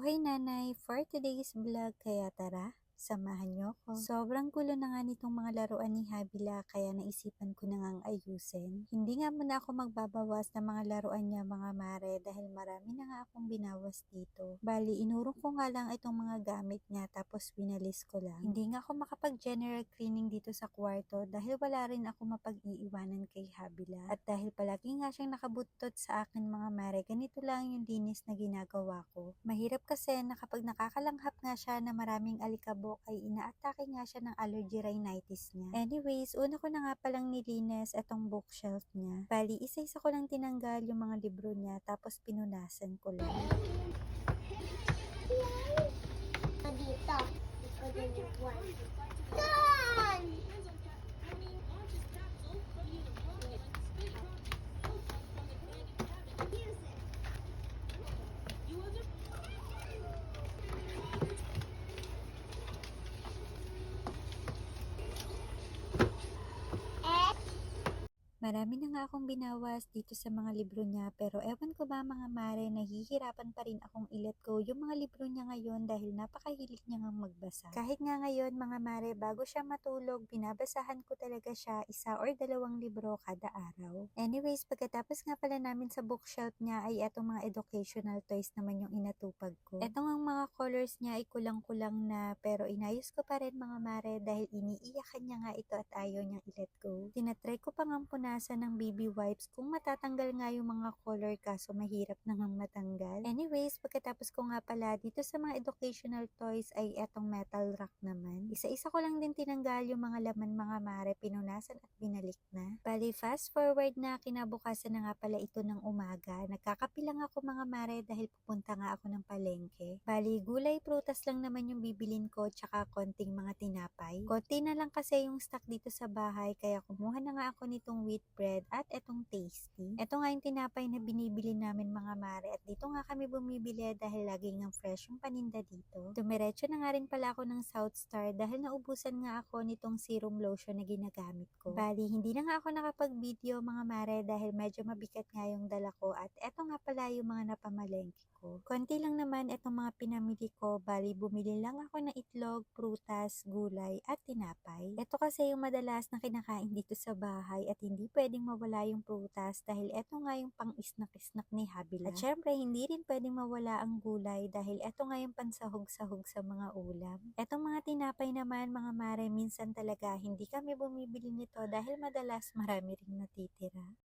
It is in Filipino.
Buhay nanay for today's vlog, kaya tara, samahan niyo ko. Sobrang gulo na nga nitong mga laruan ni Habila kaya naisipan ko na ngang ayusin. Hindi nga muna ako magbabawas ng mga laruan niya mga mare dahil marami na nga akong binawas dito. Bali, inurong ko nga lang itong mga gamit niya tapos winalis ko lang. Hindi nga ako makapag-general cleaning dito sa kwarto dahil wala rin ako mapag-iiwanan kay Habila. At dahil palagi nga siyang nakabutot sa akin mga mare, ganito lang yung linis na ginagawa ko. Mahirap kasi na kapag nakakalanghap nga siya na maraming alikabok ay inaatake nga siya ng allergy rhinitis niya. Anyways, una ko na nga palang nilinis itong bookshelf niya. Bali, isa-isa ko lang tinanggal yung mga libro niya tapos pinunasan ko lang. Dito. Ikaw din yung one. Done! Marami na nga akong binawas dito sa mga libro niya pero ewan ko ba mga mare, nahihirapan pa rin akong i-let go yung mga libro niya ngayon dahil napakahilig niya nga magbasa. Kahit nga ngayon mga mare, bago siya matulog, binabasahan ko talaga siya 1 or 2 libro kada araw. Anyways, pagkatapos nga pala namin sa bookshelf niya ay etong mga educational toys naman yung inatupag ko. Etong ang mga colors niya ay kulang-kulang na pero inayos ko pa rin mga mare dahil iniiyakan niya nga ito at ayaw niyang i-let go. Tinatry ko pa nga ng baby wipes kung matatanggal nga yung mga color kaso mahirap na ngang matanggal. Anyways, pagkatapos ko nga pala dito sa mga educational toys ay etong metal rack naman. Isa-isa ko lang din tinanggal yung mga laman mga mare, pinunasan at binalik na. Bali, fast forward na kinabukasan na nga pala ito ng umaga. Nagkakapilang ako mga mare dahil pupunta nga ako ng palengke. Bali, gulay, prutas lang naman yung bibilin ko tsaka konting mga tinapay. Konti na lang kasi yung stock dito sa bahay kaya kumuha na nga ako nitong wheat bread at etong tasty. Ito nga yung tinapay na binibili namin mga mare at dito nga kami bumibili dahil lagi nga fresh yung paninda dito. Dumiretso na nga rin pala ako ng South Star dahil naubusan nga ako nitong serum lotion na ginagamit ko. Bali, hindi na nga ako nakapag-video mga mare dahil medyo mabigat nga yung dala ko at eto nga pala yung mga napamalengke ko. Konti lang naman etong mga pinamili ko, bali bumili lang ako ng itlog, prutas, gulay at tinapay. Ito kasi yung madalas na kinakain dito sa bahay at hindi pwedeng mawala yung prutas dahil eto nga yung pang-isnak-isnak ni Habila. At syempre, hindi rin pwedeng mawala ang gulay dahil eto nga yung pansahog-sahog sa mga ulam. Etong mga tinapay naman mga mare, minsan talaga hindi kami bumibili nito dahil madalas marami ring natitira.